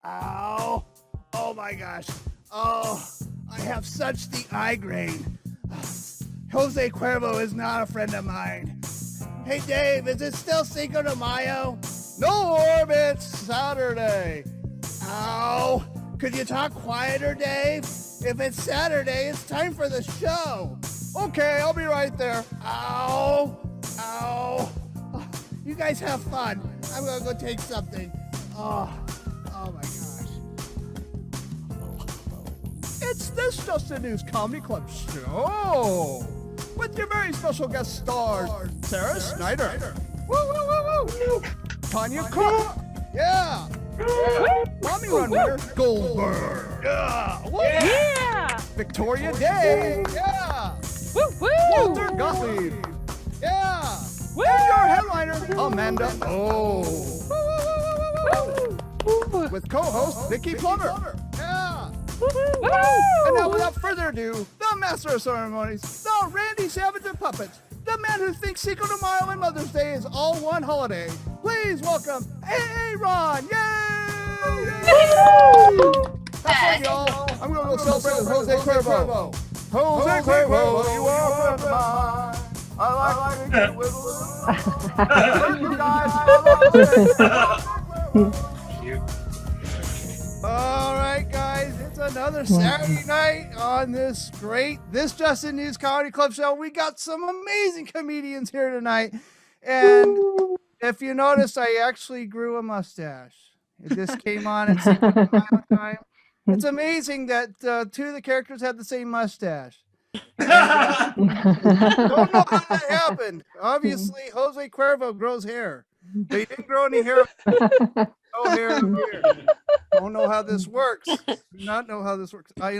Ow. Oh my gosh. Oh, I have such the eye grain. Jose Cuervo is not a friend of mine. Hey Dave, is it still Cinco de Mayo? No, Orb, it's Saturday. Ow. Could you talk quieter, Dave? If it's Saturday, it's time for the show. Okay, I'll be right there. Ow. Ow. You guys have fun. I'm gonna go take something. Oh my gosh. It's this Just the News Comedy Club show with your very special guest stars, Sara Snyder. Woo, woo, woo, woo. Tonya Cook. Yeah. Mommy Run winner, Goldberg. Yeah. Woo. Yeah. Victoria Day. Yeah. Woo, woo. Walter Gottlieb. Yeah. Woo. And your headliner, Amanda O. With co-host Vickie Plummer. Yeah. Woo. And now, without further ado, the master of ceremonies, the Randy Savage of puppets, the man who thinks Cinco de Mayo and Mother's Day is all one holiday. Please welcome Aaron. Yay! That's right, y'all. I'm going to go celebrate with Jose Cuervo. Jose Cuervo, you are a friend of mine. I like to get with you guys. All right, guys, it's another Saturday night on this Just the News Comedy Club show. We got some amazing comedians here tonight. And if you notice, I actually grew a mustache. It just came on at some time. It's amazing that two of the characters had the same mustache. Don't know how that happened. Obviously, Jose Cuervo grows hair. But he didn't grow any hair. No hair here. Don't know how this works. Do not know how this works. I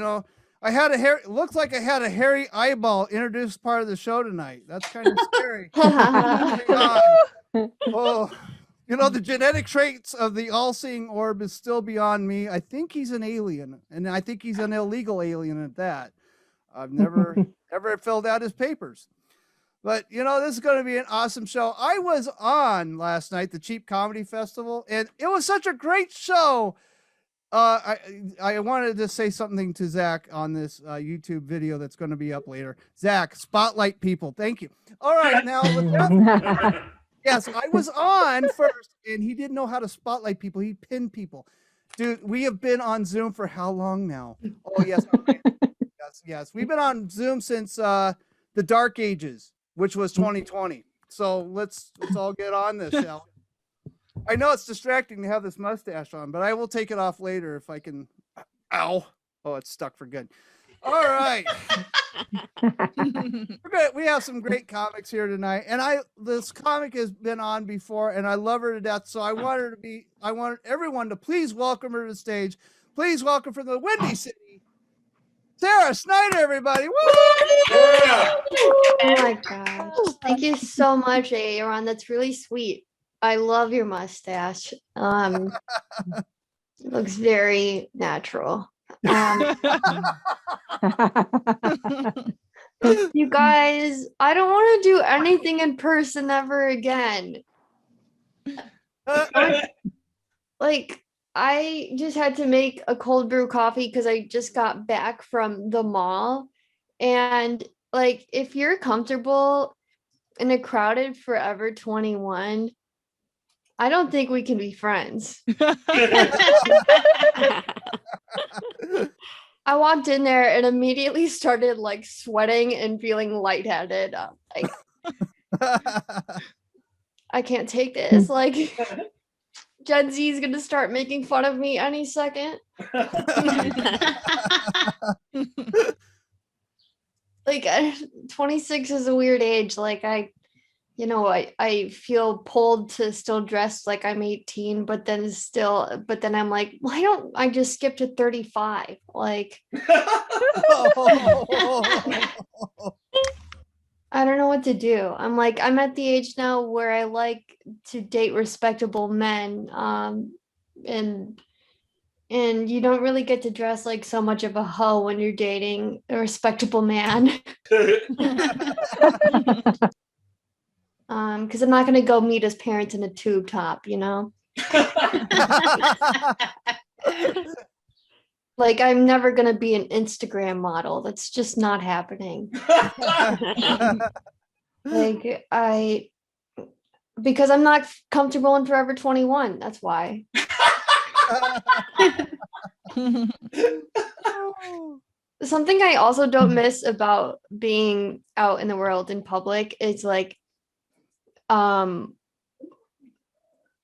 had a hair. It looks like I had a hairy eyeball introduced part of the show tonight. That's kind of scary. Oh, the genetic traits of the all-seeing orb is still beyond me. I think he's an alien, and I think he's an illegal alien at that. I've never filled out his papers. But, this is going to be an awesome show. I was on last night, the Cheap Comedy Festival, and it was such a great show. I wanted to say something to Zach on this YouTube video that's going to be up later. Zach, spotlight people. Thank you. All right, now. Yes, I was on first, and he didn't know how to spotlight people. He pinned people. Dude, we have been on Zoom for how long now? Oh, yes. Yes. We've been on Zoom since the Dark Ages, which was 2020. So let's all get on this, shall we? I know it's distracting to have this mustache on, but I will take it off later if I can. Ow. Oh, it's stuck for good. All right. We have some great comics here tonight. And this comic has been on before, and I love her to death. So I want everyone to please welcome her to the stage. Please welcome from the Windy City, Sara Snyder, everybody. Woo! Yeah. Oh my gosh. Thank you so much, Aaron. That's really sweet. I love your mustache. It looks very natural. You guys, I don't want to do anything in person ever again. I just had to make a cold brew coffee because I just got back from the mall. And if you're comfortable in a crowded Forever 21, I don't think we can be friends. I walked in there and immediately started sweating and feeling lightheaded. I can't take this. Gen Z is going to start making fun of me any second. 26 is a weird age. I feel pulled to still dress like I'm 18, but then I'm like, why don't I just skip to 35? I don't know what to do. I'm at the age now where I like to date respectable men. And you don't really get to dress like so much of a hoe when you're dating a respectable man. Because I'm not going to go meet his parents in a tube top, Like, I'm never gonna be an Instagram model. That's just not happening. Like, because I'm not comfortable in Forever 21. That's why. Something I also don't miss about being out in the world in public is like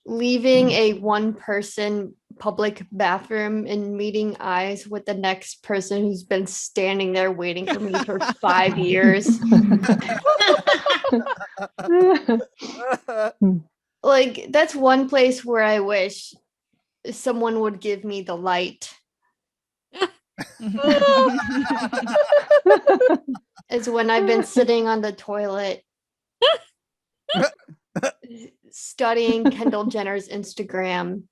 leaving a one-person public bathroom and meeting eyes with the next person who's been standing there waiting for me for 5 years. Like, that's one place where I wish someone would give me the light. Is when I've been sitting on the toilet studying Kendall Jenner's Instagram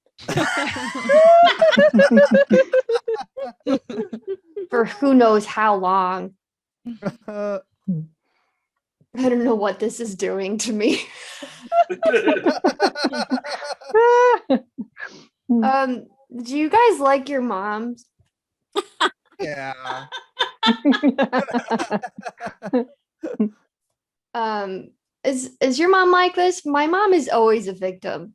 for who knows how long. I don't know what this is doing to me. Do you guys like your moms? Yeah. Is your mom like this? My mom is always a victim.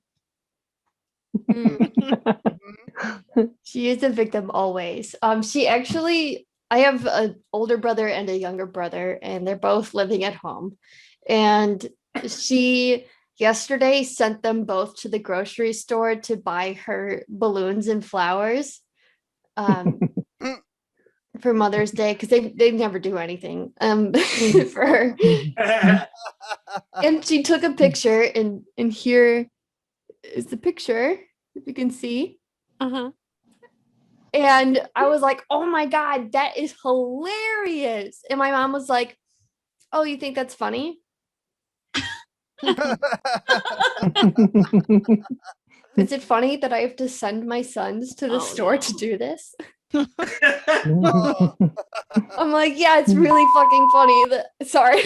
She is a victim always. She actually, I have an older brother and a younger brother, and they're both living at home. And she yesterday sent them both to the grocery store to buy her balloons and flowers for Mother's Day, because they never do anything for her. And she took a picture, and here is the picture, if you can see. And I was like, oh my God, that is hilarious. And my mom was like, oh, you think that's funny? Is it funny that I have to send my sons to the store to do this? I'm like, yeah, it's really fucking funny. Sorry. I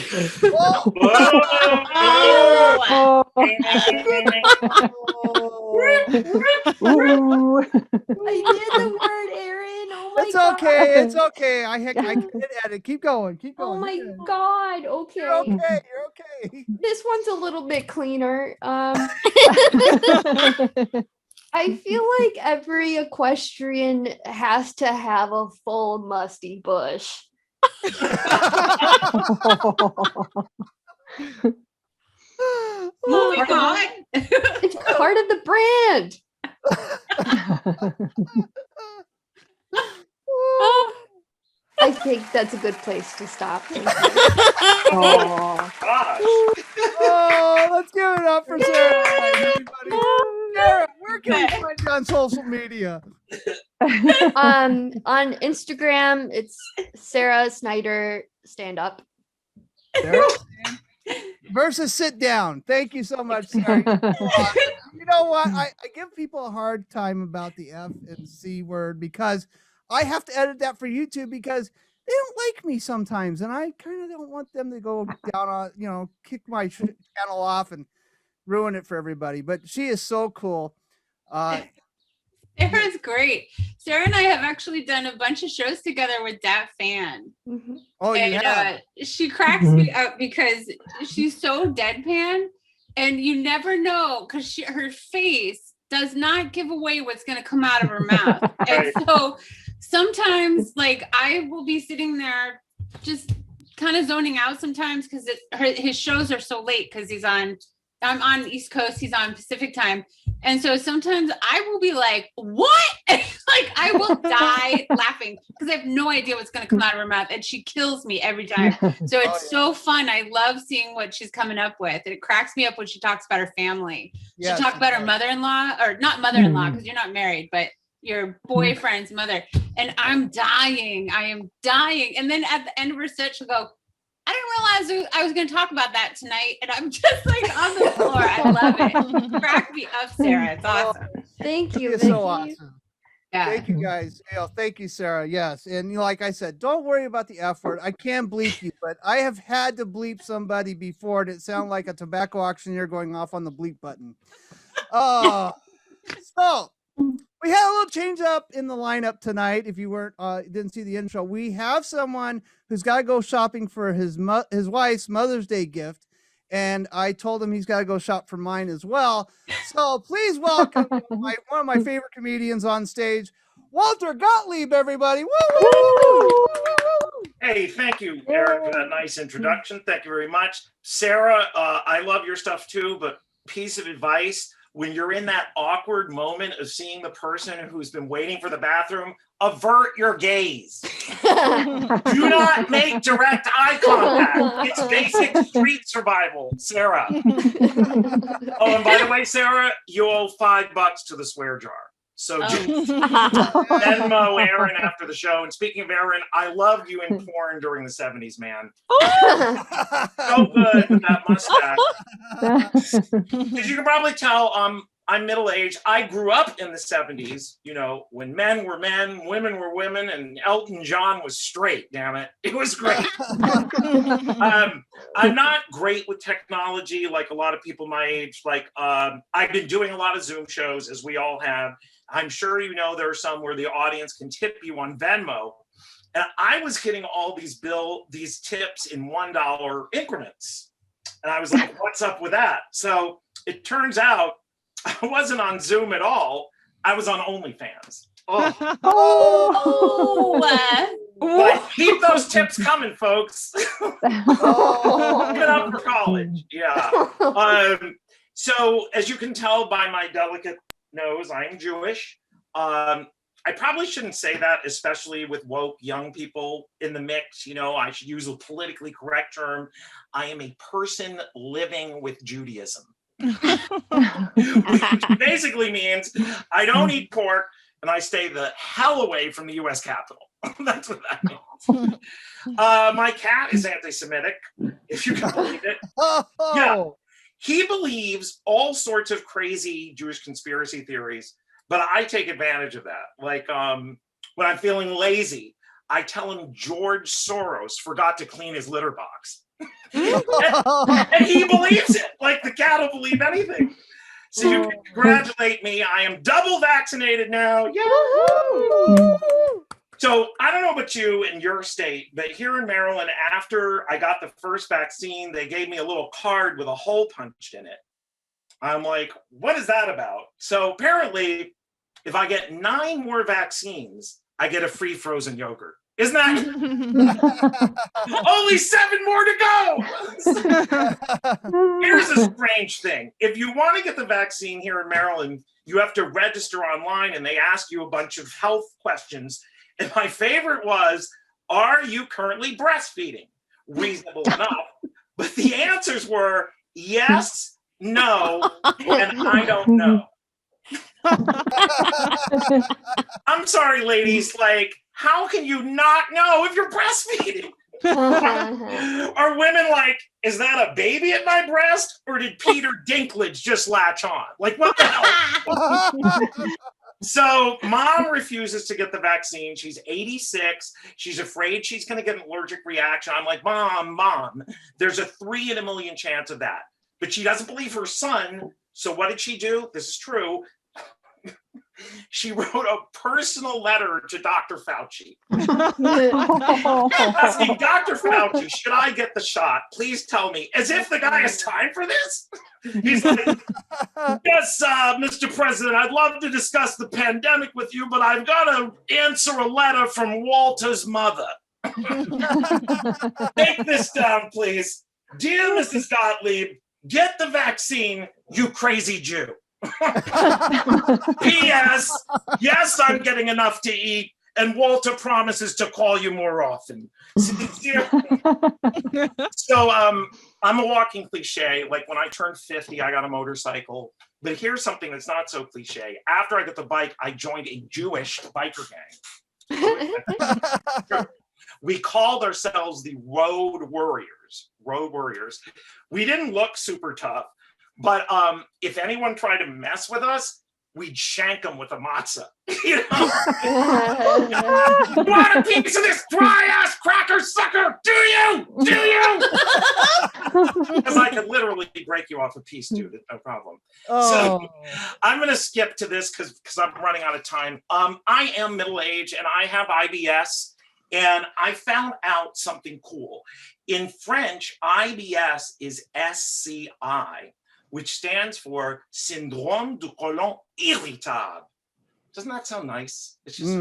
did the word, Aaron. Oh my God. Okay. It's okay. I can edit it. Keep going. Keep going. Oh my God. Okay. You're okay. You're okay. This one's a little bit cleaner. I feel like every equestrian has to have a full musty bush. Moving on. It's part of the brand. I think that's a good place to stop. Oh, Gosh. Oh, let's give it up for Sara, everybody. Sara, where can we find you on social media? On Instagram, it's Sara Snyder stand up. Sara, versus sit down. Thank you so much, Sara. You know what? I give people a hard time about the F and C word because I have to edit that for YouTube because they don't like me sometimes, and I kind of don't want them to go down on, kick my channel off and ruin it for everybody. But she is so cool. Sara's great. Sara and I have actually done a bunch of shows together with that fan. Oh, And yeah. she cracks me up because she's so deadpan, and you never know because her face does not give away what's going to come out of her mouth. And so sometimes, like, I will be sitting there just kind of zoning out sometimes because his shows are so late because I'm on East Coast, he's on Pacific time. And so sometimes I will be like, what? Like, I will die laughing because I have no idea what's going to come out of her mouth. And she kills me every time. So it's so fun. I love seeing what she's coming up with. And it cracks me up when she talks about her family. Yes, she talked about her mother-in-law, or not mother-in-law because you're not married, but your boyfriend's mother. And I'm dying. I am dying. And then at the end of her set, she'll go, I didn't realize I was going to talk about that tonight. And I'm just like on the floor. I love it. Crack me up, Sara. It's awesome. Thank you. It's Vickie. so awesome. Yeah. Thank you guys. Thank you, Sara. Yes. And like I said, don't worry about the F word. I can bleep you, but I have had to bleep somebody before and it sounded like a tobacco auctioneer going off on the bleep button. So we had a little change up in the lineup tonight. If you didn't see the intro, we have someone who's got to go shopping for his wife's Mother's Day gift, and I told him he's got to go shop for mine as well. So please welcome one of my favorite comedians on stage, Walter Gottlieb, everybody. Woo! Woo! Hey, thank you, Eric, for that nice introduction. Thank you very much. Sarah, I love your stuff too, but piece of advice, when you're in that awkward moment of seeing the person who's been waiting for the bathroom, avert your gaze. Do not make direct eye contact. It's basic street survival, Sarah. Oh, and by the way, Sarah, you owe $5 to the swear jar. So Venmo Aaron after the show. And speaking of Aaron, I loved you in porn during the 70s, man. So good with that mustache. As you can probably tell, I'm middle-aged. I grew up in the 70s, you know, when men were men, women were women, and Elton John was straight, damn it. It was great. I'm not great with technology like a lot of people my age. Like, I've been doing a lot of Zoom shows, as we all have. I'm sure you know there are some where the audience can tip you on Venmo. And I was getting all these tips in $1 increments. And I was like, what's up with that? So it turns out I wasn't on Zoom at all. I was on OnlyFans. But keep those tips coming, folks. Get up for college. Yeah. So as you can tell by my delicate nose, I'm Jewish. I probably shouldn't say that, especially with woke young people in the mix. You know, I should use a politically correct term. I am a person living with Judaism. Which basically means I don't eat pork and I stay the hell away from the US Capitol. That's what that means. My cat is anti-Semitic, if you can believe it. Yeah. He believes all sorts of crazy Jewish conspiracy theories, but I take advantage of that. Like when I'm feeling lazy, I tell him George Soros forgot to clean his litter box. and he believes it. Like the cat will believe anything. So you can congratulate me. I am double vaccinated now. Yay! So I don't know about you in your state, but here in Maryland, after I got the first vaccine, they gave me a little card with a hole punched in it. I'm like, what is that about? So apparently, if I get 9 more vaccines, I get a free frozen yogurt. Isn't that only 7 more to go? Here's a strange thing. If you want to get the vaccine here in Maryland, you have to register online and they ask you a bunch of health questions. And my favorite was, are you currently breastfeeding? Reasonable enough. But the answers were yes, no, and I don't know. I'm sorry, ladies, like, how can you not know if you're breastfeeding? Are women like, is that a baby at my breast? Or did Peter Dinklage just latch on? Like, what the hell? So mom refuses to get the vaccine. She's 86. She's afraid she's going to get an allergic reaction. I'm like, mom, there's a 3 in a million chance of that. But she doesn't believe her son. So what did she do? This is true. She wrote a personal letter to Dr. Fauci. Asking Dr. Fauci, should I get the shot? Please tell me. As if the guy has time for this. He's like, yes, Mr. President, I'd love to discuss the pandemic with you, but I've got to answer a letter from Walter's mother. Take this down, please. Dear Mrs. Gottlieb, get the vaccine, you crazy Jew. P.S. Yes, I'm getting enough to eat, and Walter promises to call you more often. So I'm a walking cliche. Like when I turned 50, I got a motorcycle. But here's something that's not so cliche. After I got the bike, I joined a Jewish biker gang. We called ourselves the Road Warriors. Road Warriors. We didn't look super tough. But if anyone tried to mess with us, we'd shank them with a matzah. You know? You want a piece of this dry ass cracker sucker? Do you? Because I could literally break you off a piece, dude. No problem. Oh. So I'm going to skip to this because I'm running out of time. I am middle-aged and I have IBS, and I found out something cool. In French, IBS is SCI, which stands for Syndrome du Côlon Irritable. Doesn't that sound nice? It's just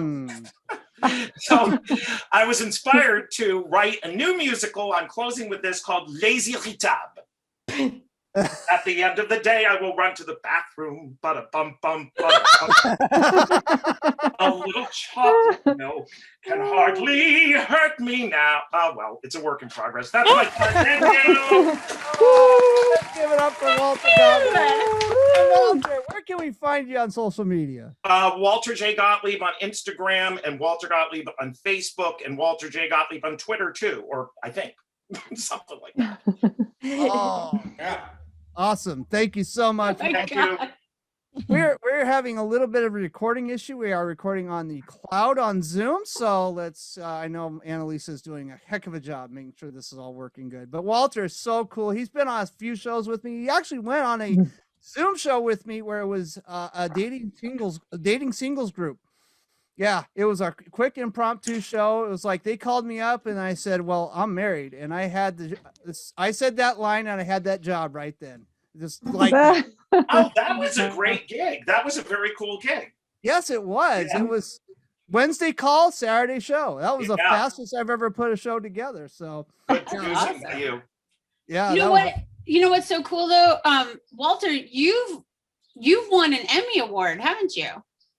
so I was inspired to write a new musical. I'm closing with this called Les Irritables. At the end of the day, I will run to the bathroom, bum. A little chocolate milk can hardly hurt me now. Oh, well, it's a work in progress. That's my part. Thank you. Let's give it up for Walter Gottlieb. Walter, where can we find you on social media? Walter J. Gottlieb on Instagram, and Walter Gottlieb on Facebook, and Walter J. Gottlieb on Twitter, too, or I think something like that. Oh, Yeah. Awesome. Thank you so much. Thank you. We're having a little bit of a recording issue. We are recording on the cloud on Zoom. So let's, I know Anneliese is doing a heck of a job making sure this is all working good. But Walter is so cool. He's been on a few shows with me. He actually went on a Zoom show with me where it was a dating singles group. Yeah, it was a quick impromptu show. It was like they called me up and I said, well, I'm married. And I had I said that line and I had that job right then. Just like, oh, that was a great gig. That was a very cool gig. Yes, it was. Yeah. It was Wednesday call, Saturday show. That was the fastest I've ever put a show together. So good awesome. You. Yeah. You know what? You know what's so cool though? Walter, you've won an Emmy Award, haven't you?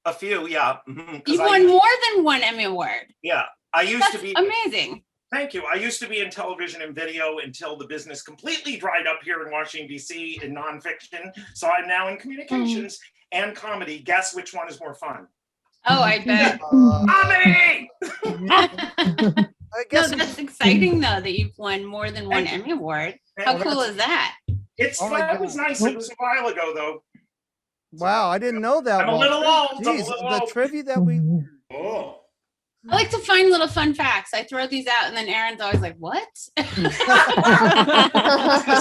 A few, yeah. You've won more than one Emmy Award. Yeah. I used to be amazing. Thank you. I used to be in television and video until the business completely dried up here in Washington, D.C. in nonfiction. So I'm now in communications and comedy. Guess which one is more fun? Oh, I bet. Comedy! I guess that's exciting, though, that you've won more than one Emmy Award. How cool is that? That was nice. It was a while ago, though. Wow, I didn't know that. I'm a little old. Jeez, the trivia that we... Oh. I like to find little fun facts. I throw these out, and then Aaron's always like, "What?"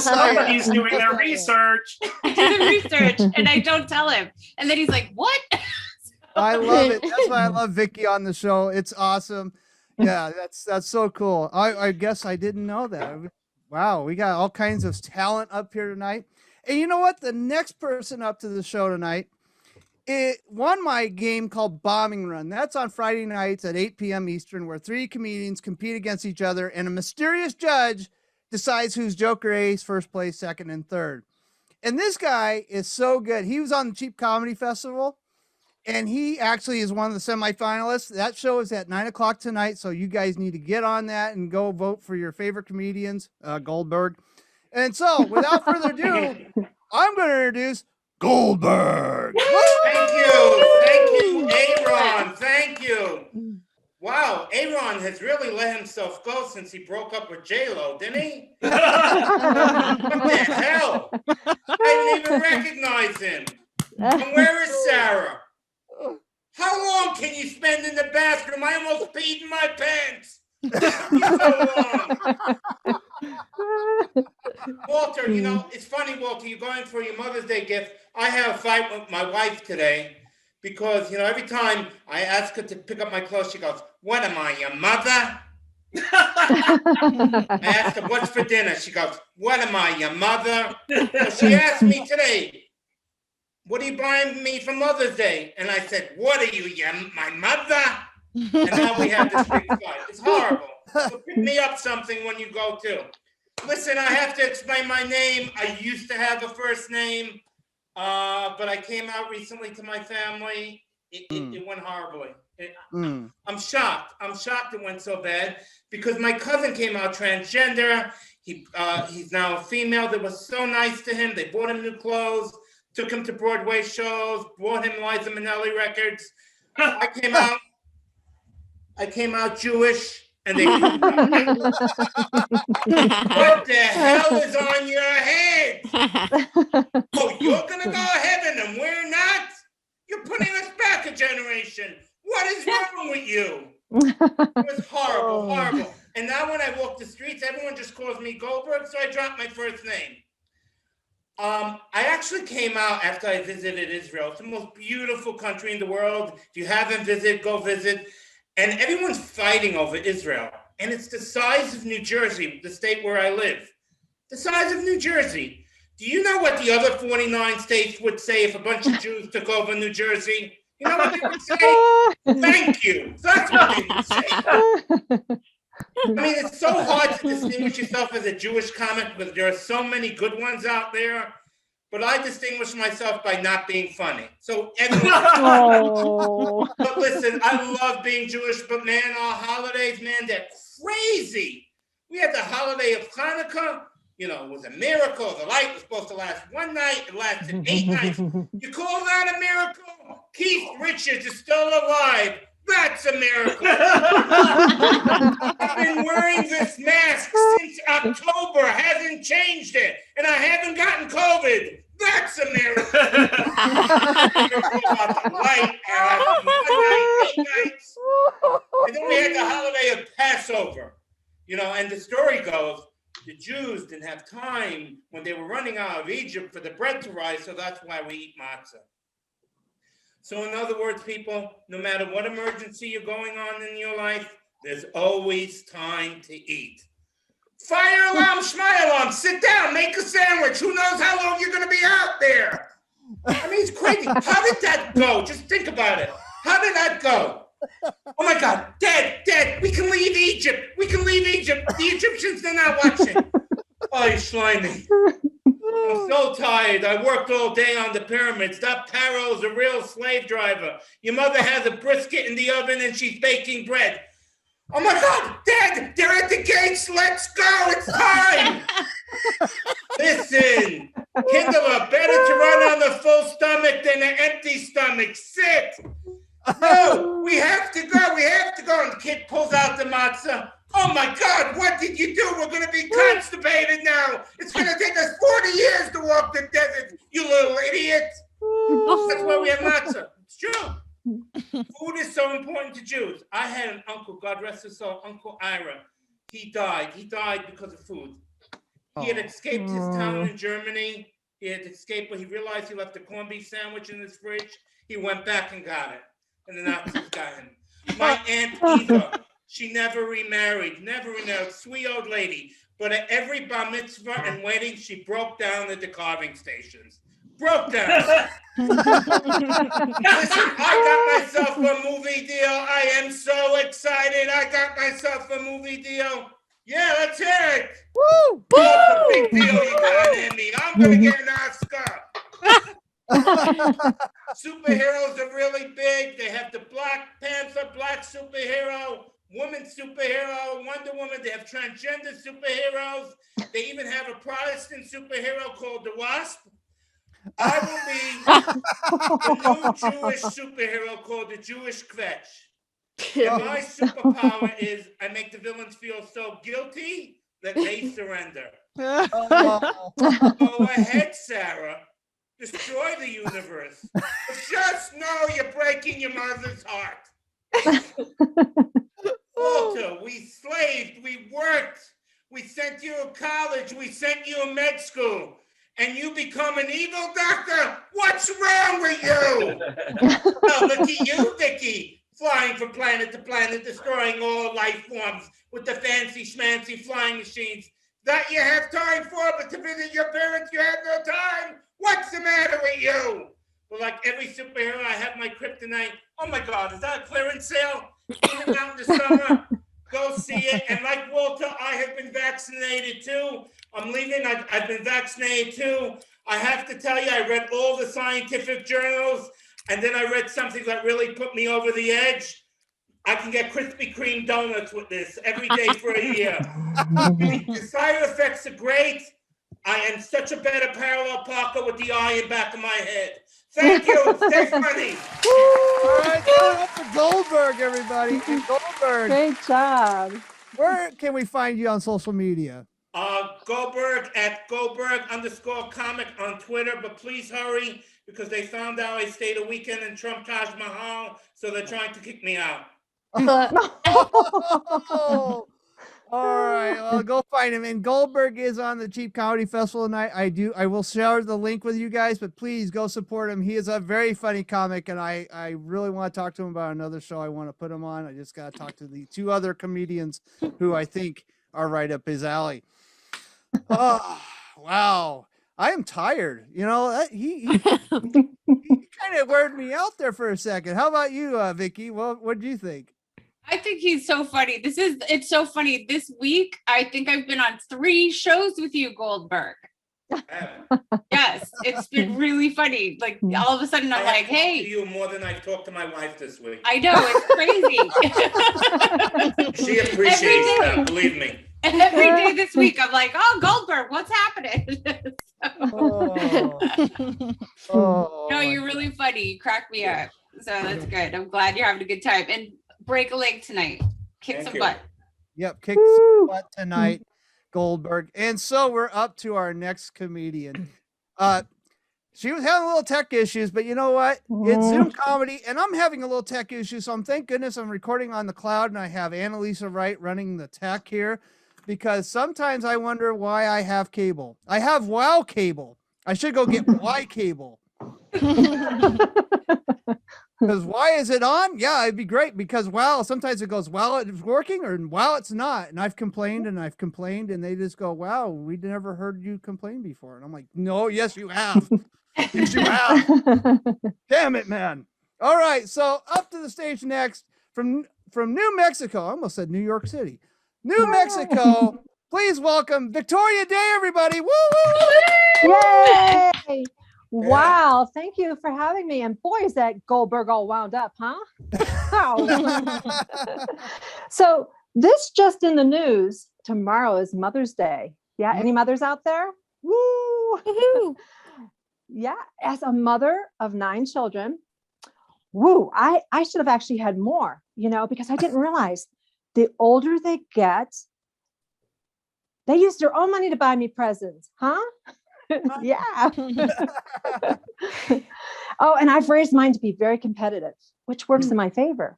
Somebody's doing their research. I do the research, and I don't tell him. And then he's like, "What?" I love it. That's why I love Vickie on the show. It's awesome. Yeah, that's so cool. I guess I didn't know that. Wow, we got all kinds of talent up here tonight. And you know what? The next person up to the show tonight, it won my game called Bombing Run. That's on Friday nights at 8 p.m. Eastern, where 3 comedians compete against each other, and a mysterious judge decides who's Joker Ace, first place, second, and third. And this guy is so good. He was on the Cheap Comedy Festival, and he actually is one of the semifinalists. That show is at 9 o'clock tonight, so you guys need to get on that and go vote for your favorite comedians, Goldberg. And so, without further ado, I'm going to introduce Goldberg. Thank you, Aaron. Thank you. Wow, Aaron has really let himself go since he broke up with J-Lo, didn't he? What the hell? I didn't even recognize him. And where is Sarah? How long can you spend in the bathroom? I almost peed in my pants. So long. Walter, you know, it's funny, Walter, you're going for your Mother's Day gift. I have a fight with my wife today because, you know, every time I ask her to pick up my clothes, she goes, "What am I, your mother?" I asked her, "What's for dinner?" She goes, "What am I, your mother?" So she asked me today, "What are you buying me for Mother's Day?" And I said, "What are you, my mother?" And now we have this big fight. It's horrible. So pick me up something when you go too. Listen, I have to explain my name. I used to have a first name, but I came out recently to my family. It went horribly. I'm shocked. I'm shocked it went so bad because my cousin came out transgender. He's now a female. That was so nice to him. They bought him new clothes, took him to Broadway shows, bought him Liza Minnelli records. I came out Jewish. And they what the hell is on your head? Oh, you're gonna go to heaven and we're not? You're putting us back a generation. What is wrong with you? It was horrible, horrible. And now when I walk the streets, everyone just calls me Goldberg, so I dropped my first name. I actually came out after I visited Israel. It's the most beautiful country in the world. If you haven't visited, go visit. And everyone's fighting over Israel. And it's the size of New Jersey, the state where I live. The size of New Jersey. Do you know what the other 49 states would say if a bunch of Jews took over New Jersey? You know what they would say? Thank you. That's what they would say. I mean, it's so hard to distinguish yourself as a Jewish comic because there are so many good ones out there. But I distinguish myself by not being funny. So everyone. But listen, I love being Jewish, but man, our holidays, man, they're crazy. We had the holiday of Hanukkah. You know, it was a miracle. The light was supposed to last one night. It lasted 8 nights. You call that a miracle? Keith Richards is still alive. That's a miracle. I've been wearing this mask since October. Hasn't changed it. And I haven't gotten COVID. That's a miracle. Miracle about the light. One night, 8 nights. And then we had the holiday of Passover. You know, and the story goes, the Jews didn't have time when they were running out of Egypt for the bread to rise, so that's why we eat matzah. So in other words, people, no matter what emergency you're going on in your life, there's always time to eat. Fire alarm, schmy alarm, sit down, make a sandwich. Who knows how long you're going to be out there? I mean, it's crazy. How did that go? Just think about it. How did that go? Oh my God, dead. We can leave Egypt. The Egyptians, they're not watching. Oh, you're slimy. I'm so tired. I worked all day on the pyramids. That Paro's a real slave driver. Your mother has a brisket in the oven and she's baking bread. Oh my God, Dad, they're at the gates. Let's go. It's time. Listen, Kindler, better to run on a full stomach than an empty stomach. Sit. No, we have to go. And the kid pulls out the matzah. Oh my God, what did you do? We're going to be constipated now. It's going to take us 40 years to walk the desert, you little idiot. That's why we have matzah. It's true. Food is so important to Jews. I had an uncle, God rest his soul, Uncle Ira. He died. He died because of food. He had escaped his town in Germany. He had escaped when he realized he left a corned beef sandwich in his fridge. He went back and got it. And the Nazis got him. My Aunt Eva, she never remarried, sweet old lady. But at every bar mitzvah and wedding, she broke down at the carving stations. Broke down. Listen, I got myself a movie deal. I am so excited. I got myself a movie deal. Yeah, let's hear it. Woo! What's the big deal you got in me? I'm going to get an Oscar. Superheroes are really big. They have the Black Panther, black superhero, woman superhero, Wonder Woman. They have transgender superheroes. They even have a Protestant superhero called the Wasp. I will be the new Jewish superhero called the Jewish Kvetch. And my superpower is I make the villains feel so guilty that they surrender. Go ahead, Sarah. Destroy the universe. But just know you're breaking your mother's heart. Walter, we slaved, we worked, we sent you to college, we sent you to med school, and you become an evil doctor? What's wrong with you? Oh, look at you, Vickie, flying from planet to planet, destroying all life forms with the fancy schmancy flying machines that you have time for, but to visit your parents, you have no time. What's the matter with you? Well, like every superhero, I have my kryptonite. Oh my God, is that a clearance sale? Even out in the summer, go see it. And like Walter, I have been vaccinated too. I'm leaving, I've been vaccinated too. I have to tell you, I read all the scientific journals, and then I read something that really put me over the edge. I can get Krispy Kreme donuts with this every day for a year. The side effects are great. I am such a better parallel parker with the eye in back of my head. Thank you. Stay funny. All right, going up to Goldberg, everybody. And Goldberg, Great job. where can we find you on social media? Goldberg at Goldberg_comic on Twitter, but please hurry because they found out I stayed a weekend in Trump Taj Mahal, so they're trying to kick me out. Oh, all right. Well, go find him. And Goldberg is on the Cheap Comedy Festival tonight. I will share the link with you guys, but please go support him. He is a very funny comic, and I really want to talk to him about another show I want to put him on. I just got to talk to the 2 other comedians who I think are right up his alley. Oh, wow. I am tired. You know, he kind of weirded me out there for a second. How about you, Vickie? Well, what do you think? I think he's so funny. It's so funny. This week, I think I've been on 3 shows with you, Goldberg. Yes, it's been really funny. Like all of a sudden, I'm like, "Hey!" To you more than I've talked to my wife this week. I know, it's crazy. She appreciates that. Believe me. Every day this week, I'm like, "Oh, Goldberg, what's happening?" No, you're really funny. You crack me up. So that's good. I'm glad you're having a good time. And break a leg tonight. Kick some butt. Yep, kick some butt tonight, Goldberg. And so we're up to our next comedian. She was having a little tech issues, but you know what? It's Zoom comedy, and I'm having a little tech issue. So thank goodness I'm recording on the cloud, and I have Anneliese Wright running the tech here, because sometimes I wonder why I have cable. I have WoW cable. I should go get Y cable. Because why is it on? Yeah, it'd be great, because wow, sometimes it goes, wow, it's working, or wow, it's not. And I've complained, and they just go, wow, we never heard you complain before. And I'm like, no, yes, you have. Yes, you have. Damn it, man. All right, so up to the stage next from New Mexico. I almost said New York City. New Mexico. Please welcome Victoria Day, everybody. Woo, woo, woo. Yay! Wow, thank you for having me. And boy, is that Goldberg all wound up, huh? So this just in the news, tomorrow is Mother's Day. Yeah, any mothers out there? Woo! Yeah, as a mother of 9 children, woo, I should have actually had more, because I didn't realize the older they get, they use their own money to buy me presents, huh? Yeah. Oh, and I've raised mine to be very competitive, which works in my favor.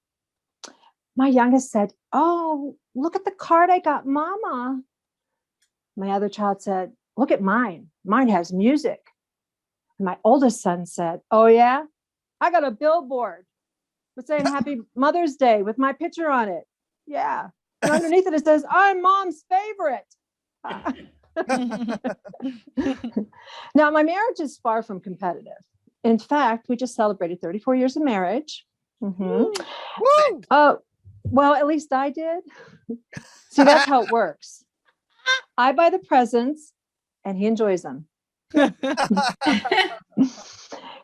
My youngest said, "Oh, look at the card I got Mama." My other child said, "Look at mine. Mine has music." And my oldest son said, "Oh yeah, I got a billboard with saying Happy Mother's Day with my picture on it." Yeah. And underneath it says, "I'm Mom's favorite." Now, my marriage is far from competitive. In fact, we just celebrated 34 years of marriage. Well, at least I did. See, that's how it works. I buy the presents and he enjoys them.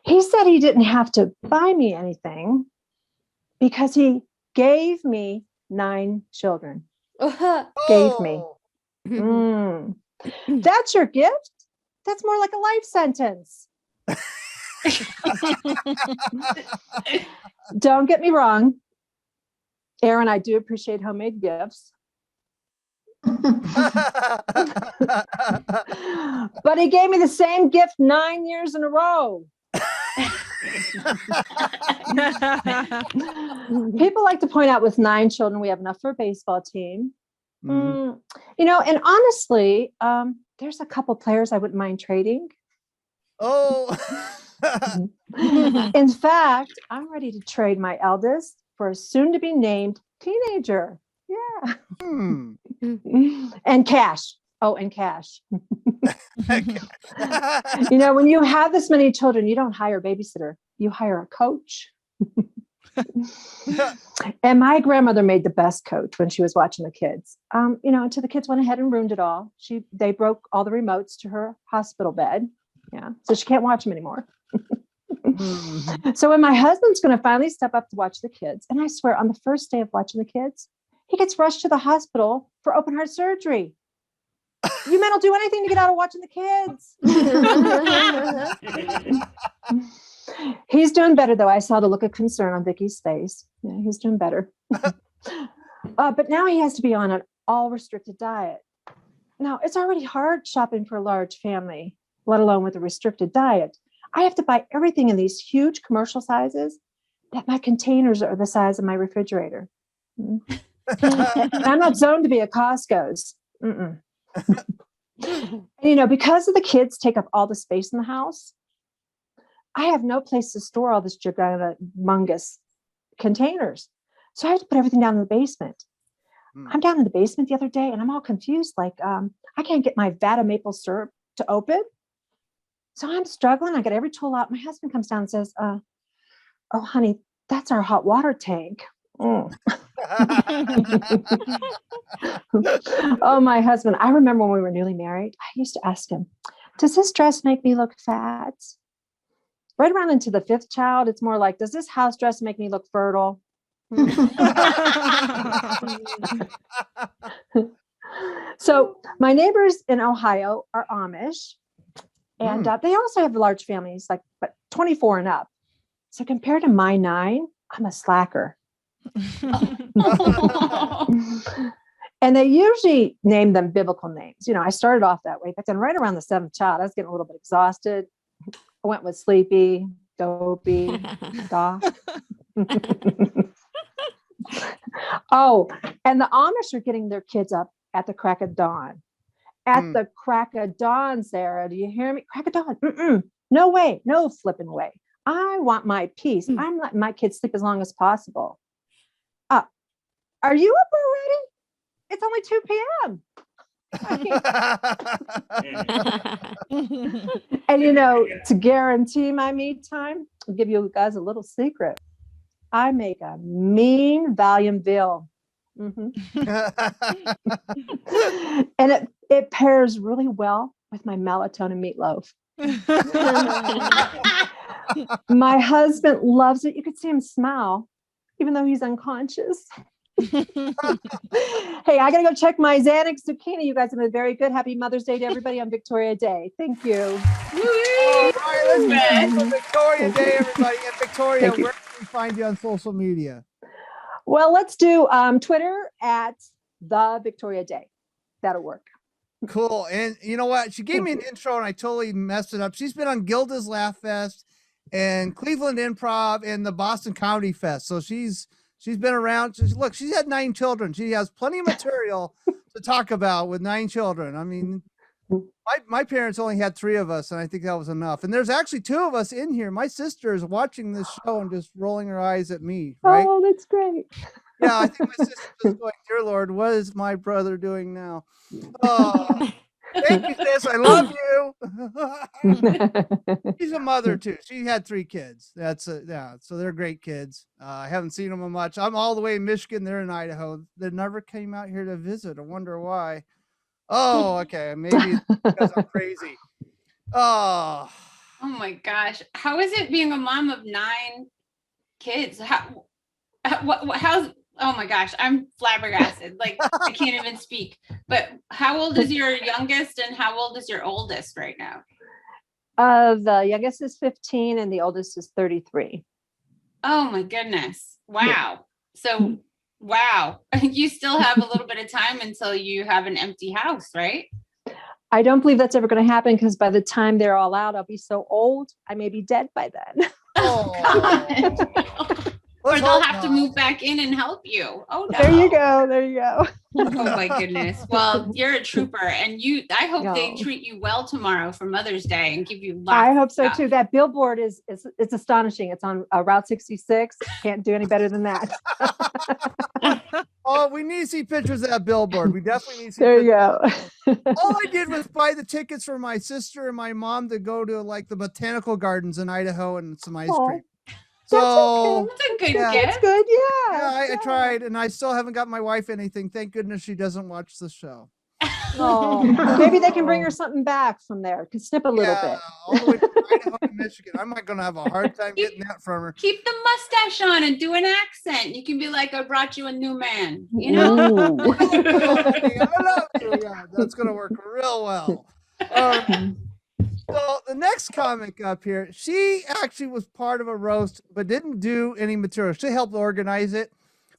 He said he didn't have to buy me anything because he gave me 9 children. Gave me. That's your gift? That's more like a life sentence. Don't get me wrong. Aaron, I do appreciate homemade gifts. But he gave me the same gift 9 years in a row. People like to point out with 9 children, we have enough for a baseball team. And honestly, there's a couple players I wouldn't mind trading. Oh. In fact, I'm ready to trade my eldest for a soon-to-be named teenager. Yeah. And cash. Oh, and cash. When you have this many children, you don't hire a babysitter. You hire a coach. And my grandmother made the best coach when she was watching the kids. Until the kids went ahead and ruined it all. They broke all the remotes to her hospital bed. Yeah. So she can't watch them anymore. So when my husband's going to finally step up to watch the kids, and I swear on the first day of watching the kids, he gets rushed to the hospital for open heart surgery. You men will do anything to get out of watching the kids. He's doing better, though. I saw the look of concern on Vickie's face. Yeah, he's doing better. But now he has to be on an all-restricted diet. Now, it's already hard shopping for a large family, let alone with a restricted diet. I have to buy everything in these huge commercial sizes that my containers are the size of my refrigerator. And I'm not zoned to be at Costco's. Mm-mm. And, because of the kids take up all the space in the house, I have no place to store all this humongous containers. So I have to put everything down in the basement. I'm down in the basement the other day and I'm all confused. Like, I can't get my vat of maple syrup to open. So I'm struggling. I got every tool out. My husband comes down and says, oh, honey, that's our hot water tank. Oh, my husband. I remember when we were newly married, I used to ask him, does this dress make me look fat? Right around into the 5th child, it's more like, does this house dress make me look fertile? So my neighbors in Ohio are Amish, and they also have large families, like 24 and up. So compared to my 9, I'm a slacker. And they usually name them biblical names. I started off that way, but then right around the 7th child, I was getting a little bit exhausted. I went with Sleepy, Dopey, Doc. Oh, and the Amish are getting their kids up at the crack of dawn. At the crack of dawn, Sarah, do you hear me? Crack of dawn. Mm-mm. No way. No flipping way. I want my peace. I'm letting my kids sleep as long as possible. Are you up already? It's only 2 p.m. And to guarantee my me time, I'll give you guys a little secret. I make a mean Valiumville. And it pairs really well with my melatonin meatloaf. My husband loves it. You could see him smile, even though he's unconscious. Hey, I gotta go check my Xanax zucchini. You guys have been very good. Happy Mother's Day to everybody on Victoria Day. Thank you. All right, let's go. Victoria Day, everybody. And Victoria, where can we find you on social media? Well, let's do Twitter at the Victoria Day. That'll work. Cool. And you know what? She gave me an intro and I totally messed it up. She's been on Gilda's Laugh Fest and Cleveland Improv and the Boston Comedy Fest. So she's been around. Look, she's had 9 children. She has plenty of material to talk about with 9 children. I mean, my parents only had 3 of us, and I think that was enough. And there's actually 2 of us in here. My sister is watching this show and just rolling her eyes at me. Right? Oh, that's great. Yeah, I think my sister's just going, dear Lord, what is my brother doing now? Oh, thank you, sis. I love you. She's a mother too. She had 3 kids. So they're great kids. I haven't seen them much. I'm all the way in Michigan. They're in Idaho. They never came out here to visit. I wonder why. Oh, okay. Maybe it's because I'm crazy. Oh my gosh. How is it being a mom of 9 kids? How's oh my gosh, I'm flabbergasted. Like I can't even speak. But how old is your youngest and how old is your oldest right now? The youngest is 15 and the oldest is 33. Oh my goodness. Wow. Yeah. So wow. You still have a little bit of time until you have an empty house, right? I don't believe that's ever going to happen because by the time they're all out, I'll be so old, I may be dead by then. Oh, God. Or they'll have to move back in and help you. Oh no. There you go. Oh my goodness. Well, you're a trooper and I hope they treat you well tomorrow for Mother's Day and give you lots I hope so too. That billboard it's astonishing. It's on Route 66. Can't do any better than that. Oh, we need to see pictures of that billboard. We definitely need to see There you go. All I did was buy the tickets for my sister and my mom to go to like the botanical gardens in Idaho and some ice cream. So that's a good gift. That's good. Yeah, I tried, and I still haven't got my wife anything. Thank goodness she doesn't watch the show. Oh, maybe they can bring her something back from there. Can snip a little bit. All the way to Idaho to Michigan. I'm not going to have a hard time getting that from her. Keep the mustache on and do an accent. You can be like, I brought you a new man. You know? I love you. Yeah, that's going to work real well. So the next comic up here, she actually was part of a roast, but didn't do any material. She helped organize it,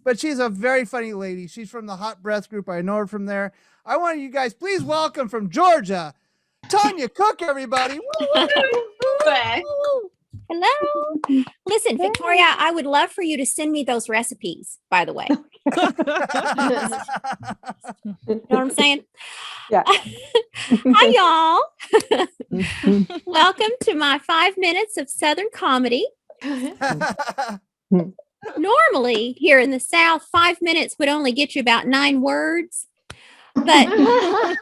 but she's a very funny lady. She's from the Hot Breath group. I know her from there. I want you guys, please welcome from Georgia, Tonya Cook, everybody. Woo, woo, But woo. Hello. Listen, Victoria, I would love for you to send me those recipes, by the way. You know what I'm saying? Yeah. Hi, y'all. Welcome to my 5 minutes of Southern comedy. Normally, here in the South, 5 minutes would only get you about 9 words. But I'll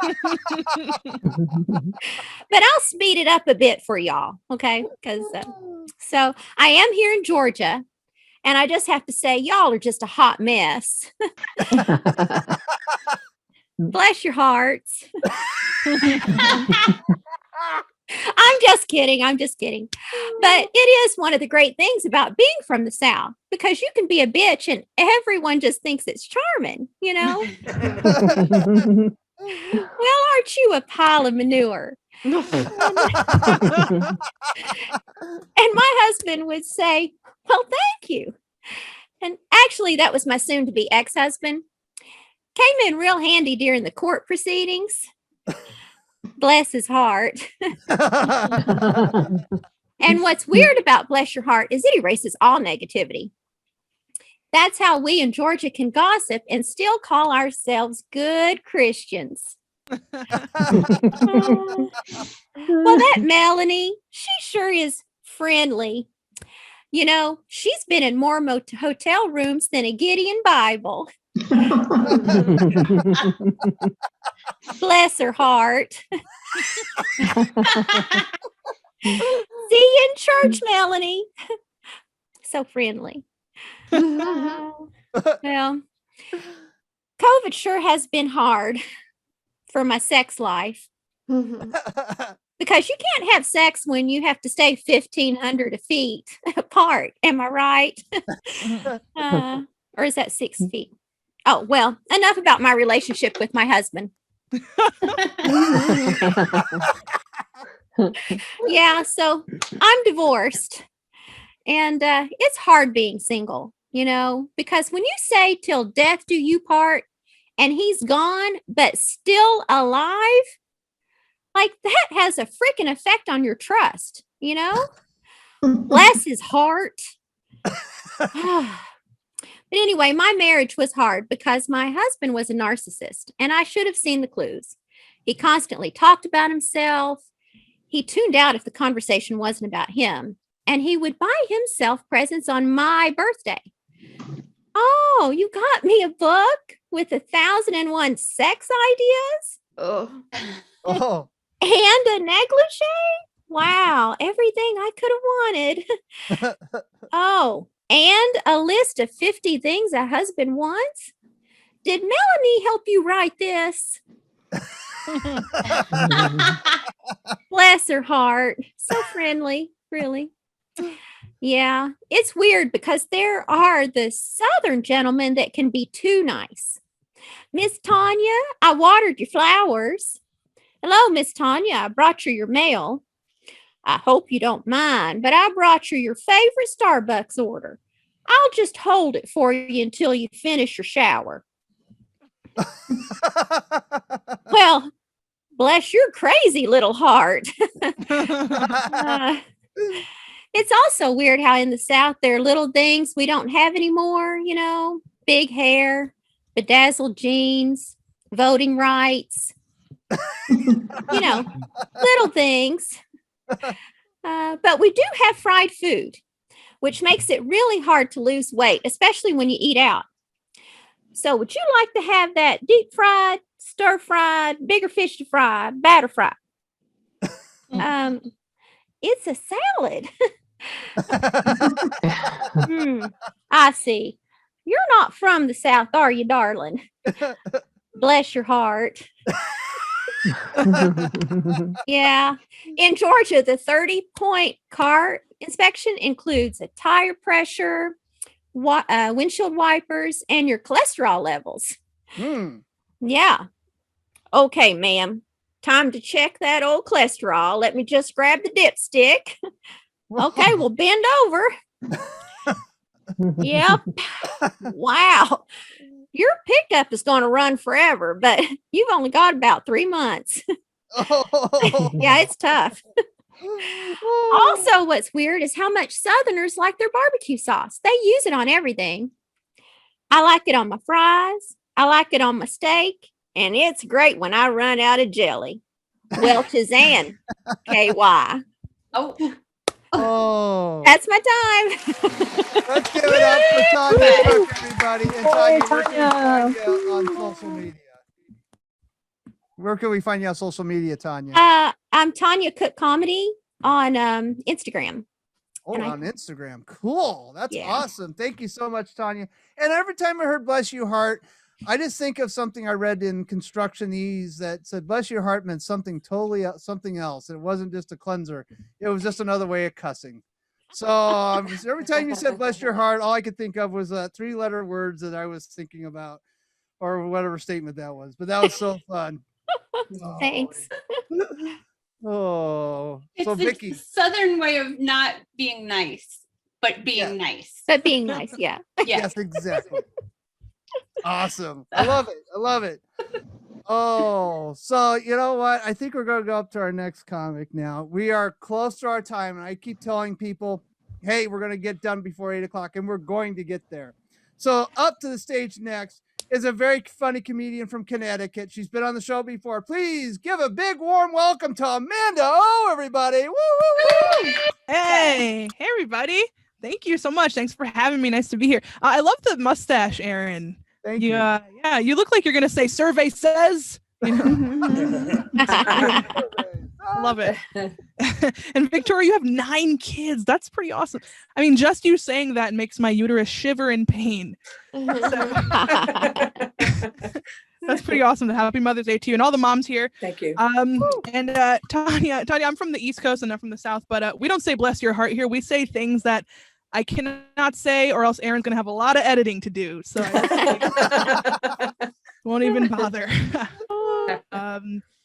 speed it up a bit for y'all, okay? Because so I am here in Georgia, and I just have to say, y'all are just a hot mess. Bless your hearts. I'm just kidding. I'm just kidding. But it is one of the great things about being from the South, because you can be a bitch and everyone just thinks it's charming, you know? Well, aren't you a pile of manure? And my husband would say, well, thank you. And actually, that was my soon to be ex-husband. Came in real handy during the court proceedings. Bless his heart. And what's weird about bless your heart is it erases all negativity. That's how we in Georgia can gossip and still call ourselves good Christians. Well, that Melanie, she sure is friendly. You know, she's been in more hotel rooms than a Gideon Bible. Bless her heart. See you in church, Melanie. So friendly. Well, COVID sure has been hard for my sex life, because you can't have sex when you have to stay 1,500 feet apart. Am I right? Or is that 6 feet? Oh, well, enough about my relationship with my husband. Yeah, so I'm divorced, and it's hard being single, you know, because when you say till death do you part and he's gone but still alive, like that has a freaking effect on your trust, you know? Bless his heart. But anyway, my marriage was hard because my husband was a narcissist, and I should have seen the clues. He constantly talked about himself. He tuned out if the conversation wasn't about him, and he would buy himself presents on my birthday. Oh, you got me a book with 1,001 sex ideas? Oh. Oh. And a negligee? Wow, everything I could have wanted. Oh, and a list of 50 things a husband wants? Did Melanie help you write this? Bless her heart. So friendly, really. Yeah, it's weird because there are the Southern gentlemen that can be too nice. Miss Tonya, I watered your flowers. Hello, Miss Tonya, I brought you your mail. I hope you don't mind, but I brought you your favorite Starbucks order. I'll just hold it for you until you finish your shower. Well, bless your crazy little heart. It's also weird how in the South there are little things we don't have anymore, you know, big hair, bedazzled jeans, voting rights, you know, little things. But we do have fried food, which makes it really hard to lose weight, especially when you eat out. So would you like to have that deep fried, stir fried, bigger fish to fry, batter fry? It's a salad. I see. You're not from the South, are you, darling? Bless your heart. Yeah. In Georgia, the 30-point car inspection includes a tire pressure, windshield wipers, and your cholesterol levels. Yeah. Okay, ma'am. Time to check that old cholesterol. Let me just grab the dipstick. Okay, well, bend over. Yep. Wow. Your pickup is going to run forever, but you've only got about 3 months. Oh. Yeah, it's tough. Also, what's weird is how much Southerners like their barbecue sauce. They use it on everything. I like it on my fries. I like it on my steak. And it's great when I run out of jelly. Welch's and KY. Oh. That's my time. Let's give it up for Tonya Cook, everybody. And Hey, Tonya, where can we Tonya. find you on social media? Where can we find you on social media, Tonya? I'm Tonya Cook Comedy on Instagram. Oh, and I- on Instagram. Cool. That's Yeah. awesome. Thank you so much, Tonya. And every time I heard Bless You Heart, I just think of something I read in Constructionese that said Bless Your Heart meant something totally something else. It wasn't just a cleanser. It was just another way of cussing. So every time you said Bless Your Heart, all I could think of was 3-letter words that I was thinking about, or whatever statement that was. But that was so fun. Thanks. Oh, It's so the Vickie. Southern way of not being nice, but being nice. But being nice, yeah. Yeah. Yes, exactly. Awesome. I love it. I love it. Oh, so you know what? I think we're going to go up to our next comic now. We are close to our time, and I keep telling people, hey, we're going to get done before 8 o'clock, and we're going to get there. So up to the stage next is a very funny comedian from Connecticut. She's been on the show before. Please give a big warm welcome to Amanda. Oh, everybody. Woo, woo, woo. Hey, everybody. Thank you so much. Thanks for having me. Nice to be here. I love the mustache, Aaron. Thank you. Yeah, you look like you're going to say survey says. You know? Love it. And Victoria, you have 9 kids. That's pretty awesome. I mean, just you saying that makes my uterus shiver in pain. That's pretty awesome. Happy Mother's Day to you and all the moms here. Thank you. And Tonya, I'm from the East Coast and not from the South, but we don't say bless your heart here. We say things that I cannot say, or else Aaron's gonna have a lot of editing to do. So I won't even bother.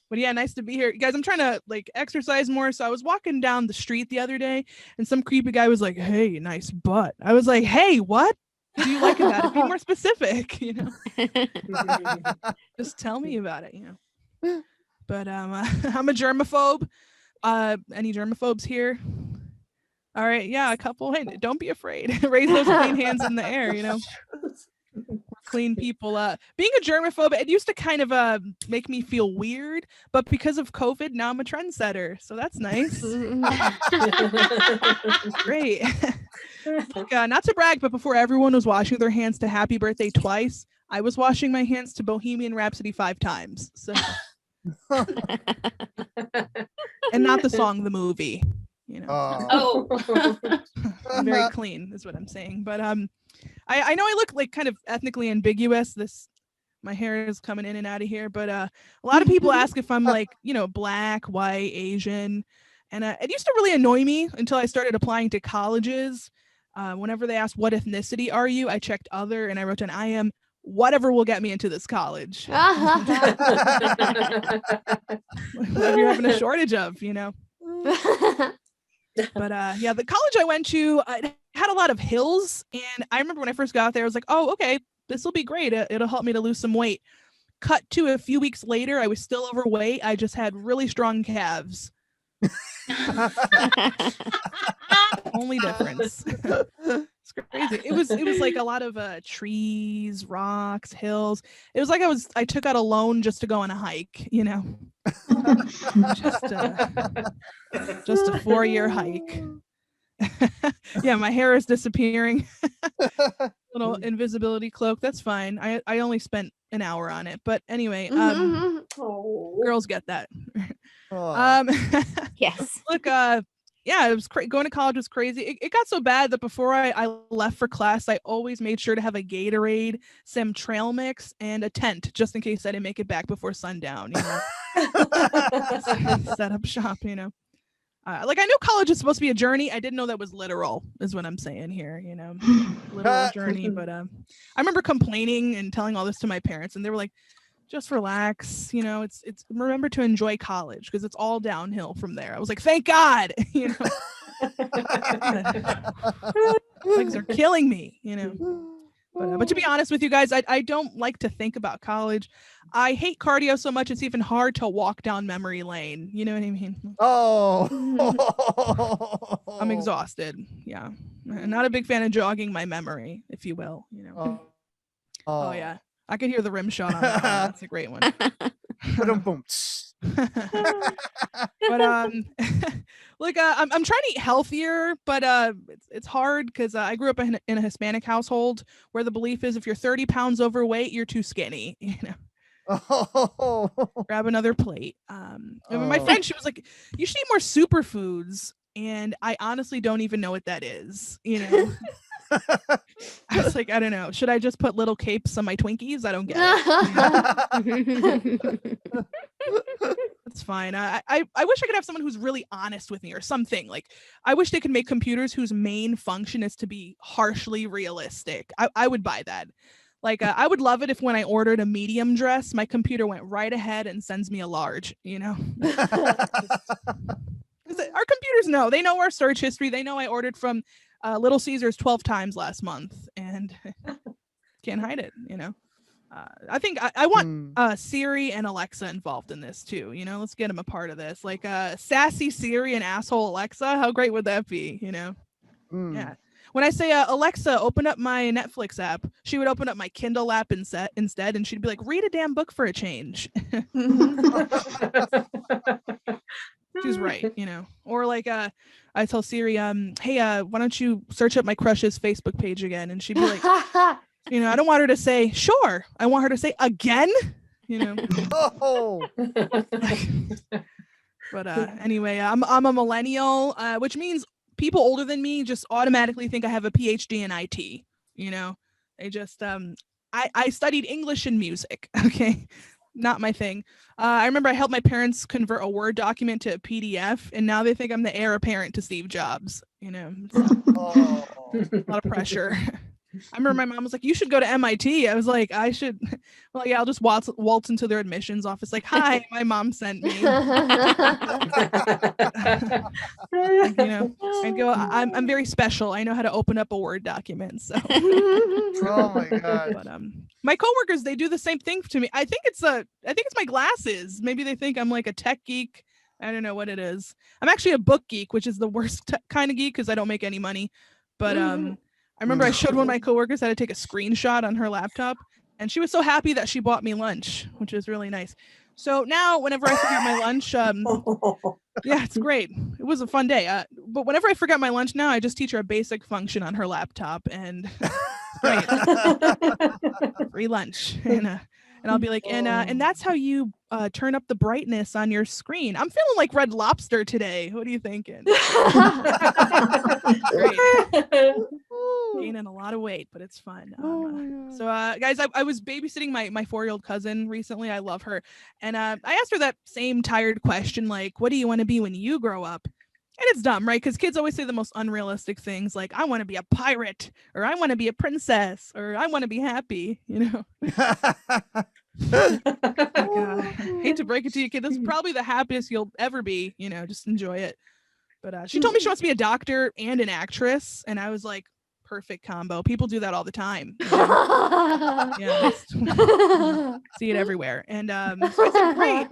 But yeah, nice to be here, guys. I'm trying to like exercise more. So I was walking down the street the other day, and some creepy guy was like, "Hey, nice butt." I was like, "Hey, what? Do you like about it? Be more specific, you know. Just tell me about it, you know." But I'm a germaphobe. Any germaphobes here? All right, yeah, a couple. Hey, don't be afraid. Raise those clean hands in the air, you know. Clean people. Being a germaphobe, it used to kind of make me feel weird, but because of COVID, now I'm a trendsetter, so that's nice. Great. Not to brag, but before everyone was washing their hands to Happy Birthday twice, I was washing my hands to Bohemian Rhapsody 5 times. So, and not the song, the movie. You know. I'm very clean is what I'm saying. But I know I look like kind of ethnically ambiguous. My hair is coming in and out of here, but a lot of people ask if I'm like, you know, black, white, Asian, and it used to really annoy me until I started applying to colleges. Whenever they asked what ethnicity are you, I checked other and I wrote down I am whatever will get me into this college. Whatever you're having a shortage of, you know. But yeah, the college I went to had a lot of hills, and I remember when I first got there, I was like, oh, okay, this will be great. It'll help me to lose some weight. Cut to a few weeks later, I was still overweight. I just had really strong calves. Only difference. It's crazy. It was like a lot of trees, rocks, hills. It was like I took out a loan just to go on a hike, you know. Just a 4-year hike. Yeah, my hair is disappearing. Little invisibility cloak. That's fine. I only spent an hour on it, but anyway, girls get that. Yes. Look, yeah, it was going to college was crazy. It got so bad that before I left for class, I always made sure to have a Gatorade, some trail mix, and a tent just in case I didn't make it back before sundown. You know, set up shop. You know, like I knew college is supposed to be a journey. I didn't know that was literal. Is what I'm saying here. You know, literal journey. But I remember complaining and telling all this to my parents, and they were like, just relax, you know, it's remember to enjoy college because it's all downhill from there. I was like, thank God, you know. Legs are killing me, you know. But to be honest with you guys, I don't like to think about college. I hate cardio so much it's even hard to walk down memory lane. You know what I mean? Oh. I'm exhausted. Yeah. I'm not a big fan of jogging my memory, if you will. You know. Oh yeah. I could hear the rim shot on that one. That's a great one. Ba-dum-bum. But like I'm trying to eat healthier, but it's hard because I grew up in a Hispanic household where the belief is if you're 30 pounds overweight, you're too skinny. You know. Oh. Grab another plate. And my friend, she was like, "You should eat more superfoods," and I honestly don't even know what that is. You know. I was like, I don't know. Should I just put little capes on my Twinkies? I don't get it. It's fine. I wish I could have someone who's really honest with me or something. Like, I wish they could make computers whose main function is to be harshly realistic. I would buy that. Like, I would love it if when I ordered a medium dress, my computer went right ahead and sends me a large, you know? Our computers know. They know our search history. They know I ordered from Little Caesars 12 times last month and can't hide it, you know? I think I want Siri and Alexa involved in this too. You know, let's get them a part of this. Like sassy Siri and asshole Alexa. How great would that be? You know? Yeah. When I say Alexa, open up my Netflix app, she would open up my Kindle app instead, and she'd be like, "Read a damn book for a change." She's right, you know. Or like I tell Siri, hey, why don't you search up my crush's Facebook page again? And she'd be like, you know, I don't want her to say sure. I want her to say again, you know. But anyway, I'm a millennial, which means people older than me just automatically think I have a PhD in IT. You know, they just I studied English and music. Okay. Not my thing. I remember I helped my parents convert a Word document to a PDF, and now they think I'm the heir apparent to Steve Jobs. You know, a lot of pressure. I remember my mom was like, "You should go to MIT." I was like, "I should." Well, yeah, I'll just waltz into their admissions office, like, "Hi, my mom sent me." You know, and go, I'm very special. I know how to open up a Word document. So. Oh my god. But my coworkers, they do the same thing to me. I think it's my glasses. Maybe they think I'm like a tech geek. I don't know what it is. I'm actually a book geek, which is the worst kind of geek because I don't make any money. But I remember I showed one of my coworkers how to take a screenshot on her laptop, and she was so happy that she bought me lunch, which is really nice. So now whenever I forget my lunch, yeah, it's great. It was a fun day. But whenever I forget my lunch now, I just teach her a basic function on her laptop, and great. Free lunch. And I'll be like, and that's how you turn up the brightness on your screen. I'm feeling like Red Lobster today. What are you thinking? Great. Gaining a lot of weight, but it's fun. So guys, I was babysitting my 4-year-old cousin recently. I love her. And I asked her that same tired question, like, what do you want to be when you grow up? And it's dumb, right? Because kids always say the most unrealistic things like, I want to be a pirate, or I want to be a princess, or I want to be happy, you know? Hate to break it to you, kid. This is probably the happiest you'll ever be, you know, just enjoy it. But she told me she wants to be a doctor and an actress. And I was like, perfect combo. People do that all the time. You know? Yeah. See it everywhere. And so I said, great.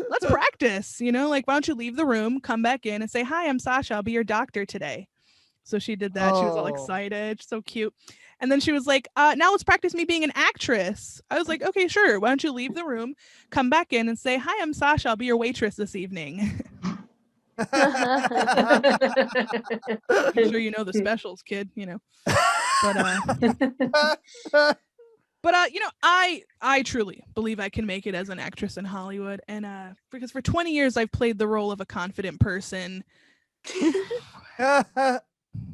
Let's practice, you know, like, why don't you leave the room, come back in and say, hi, I'm Sasha. I'll be your doctor today. So she did that. She was all excited. So cute. And then she was like, now let's practice me being an actress. I was like, okay, sure. Why don't you leave the room, come back in and say, hi, I'm Sasha. I'll be your waitress this evening. I'm sure you know the specials, kid, you know. But you know, I truly believe I can make it as an actress in Hollywood, and because for 20 years I've played the role of a confident person.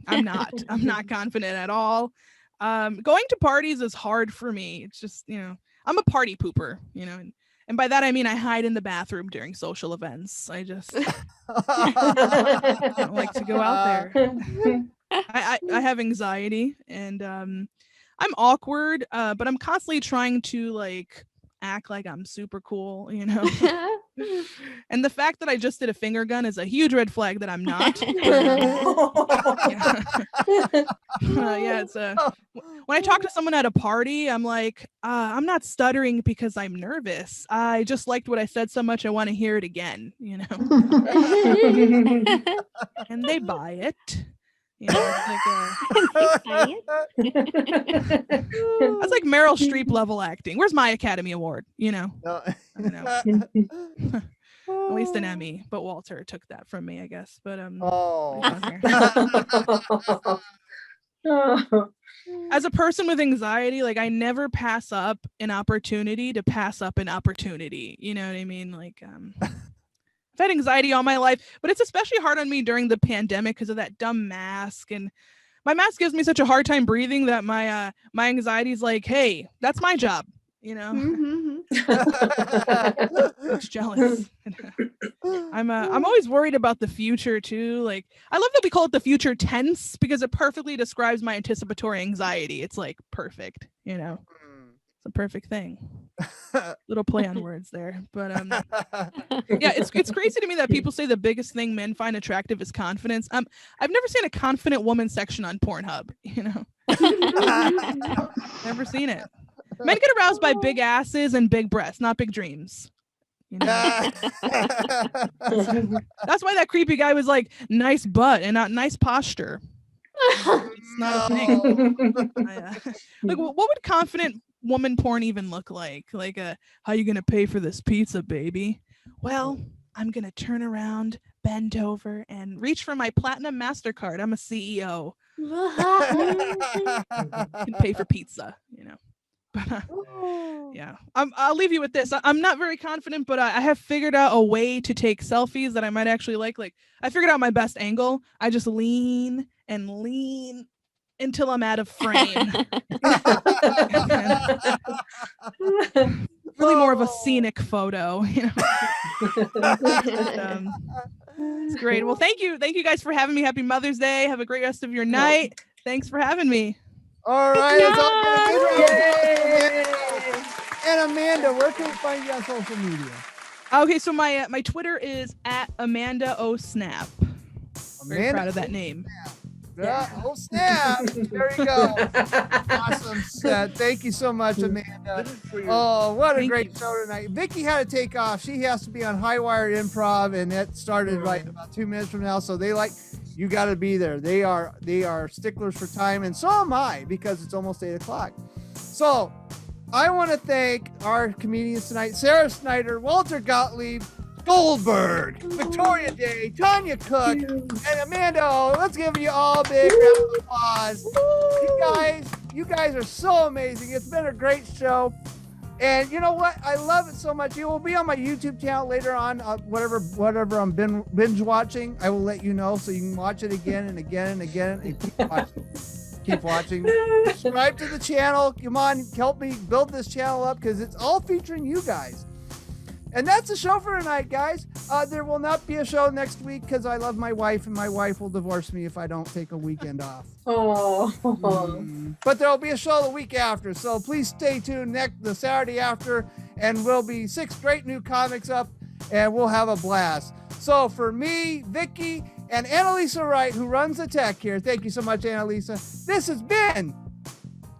I'm not confident at all. Going to parties is hard for me. It's just, you know, I'm a party pooper, you know, and by that I mean I hide in the bathroom during social events. I just don't like to go out there. I have anxiety, and I'm awkward, but I'm constantly trying to, like, act like I'm super cool, you know. And the fact that I just did a finger gun is a huge red flag that I'm not. Yeah, it's when I talk to someone at a party, I'm like, I'm not stuttering because I'm nervous. I just liked what I said so much I want to hear it again, you know. And they buy it. You know, it's that's like Meryl Streep level acting. Where's my Academy Award? You know, I don't know. At least an Emmy, but Walter took that from me, I guess. But as a person with anxiety, like I never pass up an opportunity to pass up an opportunity. You know what I mean? Like I've had anxiety all my life, but it's especially hard on me during the pandemic because of that dumb mask. And my mask gives me such a hard time breathing that my anxiety is like, hey, that's my job. You know, it's jealous. I'm always worried about the future too. Like I love that we call it the future tense because it perfectly describes my anticipatory anxiety. It's like perfect, you know. It's a perfect thing. Little play on words there, but yeah, it's crazy to me that people say the biggest thing men find attractive is confidence. I've never seen a confident woman section on Pornhub, you know. Never seen it. Men get aroused by big asses and big breasts, not big dreams. You know? That's why that creepy guy was like, nice butt and not nice posture. It's not a thing. Like, what would confident woman porn even look like? Like, how you gonna pay for this pizza, baby? Well, I'm gonna turn around, bend over, and reach for my platinum MasterCard. I'm a CEO. Can pay for pizza, you know. But yeah, I'll leave you with this. I'm not very confident, but I have figured out a way to take selfies that I might actually like. Like I figured out my best angle. I just lean and lean until I'm out of frame. Really more of a scenic photo, you know. It's great. Well, thank you guys for having me. Happy Mother's Day. Have a great rest of your night. Thanks for having me. All right. It's all good. And Amanda, where can we find you on social media? Okay, so my Twitter is at Amanda O Snap. Very proud of that name. Yeah. Oh snap! There you go. Awesome set. Thank you so much, Amanda. Oh, what a great show tonight. Vickie had to take off. She has to be on High Wire Improv, and that started right about 2 minutes from now. So you got to be there. They are sticklers for time, and so am I because it's almost 8 o'clock. So I want to thank our comedians tonight: Sara Snyder, Walter Gottlieb, Goldberg, Victoria Day, Tonya Cook, and Amanda. Let's give you all a big round of applause. You guys are so amazing. It's been a great show. And you know what? I love it so much. You will be on my YouTube channel later on. Whatever I'm binge watching, I will let you know so you can watch it again and again and again and keep watching. Subscribe to the channel. Come on, help me build this channel up because it's all featuring you guys. And that's the show for tonight, guys. There will not be a show next week because I love my wife, and my wife will divorce me if I don't take a weekend off. But there'll be a show the week after, so please stay tuned the Saturday after, and we'll be 6 great new comics up, and we'll have a blast. So for me, Vickie, and Anneliese Wright, who runs the tech here, thank you so much, Anneliese. This has been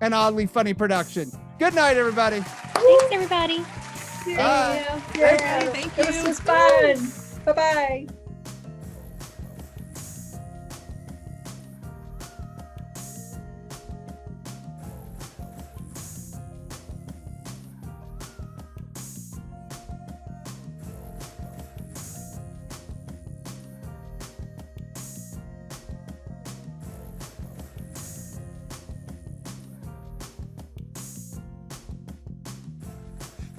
an Oddly Funny production. Good night, everybody. Thanks, everybody. Thank you. Thank you. This was fun. Bye-bye.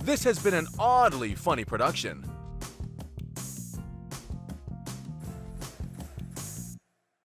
This has been an Oddly Funny production.